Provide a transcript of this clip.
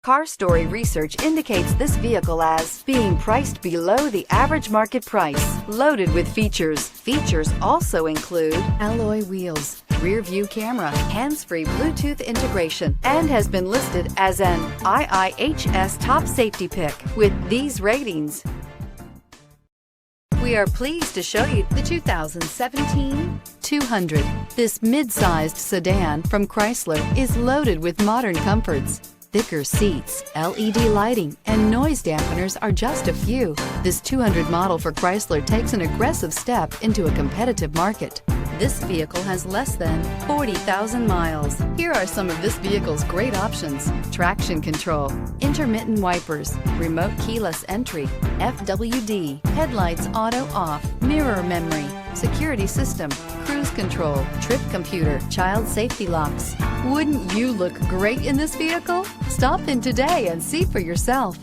Car Story research indicates this vehicle as being priced below the average market price, loaded with features. Features also include alloy wheels, rear view camera, hands-free Bluetooth integration, and has been listed as an IIHS top safety pick with these ratings. We are pleased to show you the 2017 200. This mid-sized sedan from Chrysler is loaded with modern comforts. Thicker seats, LED lighting, and noise dampeners are just a few. This 200 model for Chrysler takes an aggressive step into a competitive market. This vehicle has less than 40,000 miles. Here are some of this vehicle's great options: traction control, intermittent wipers, remote keyless entry, FWD, headlights auto off, mirror memory, security system, cruise control, trip computer, child safety locks. Wouldn't you look great in this vehicle? Stop in today and see for yourself.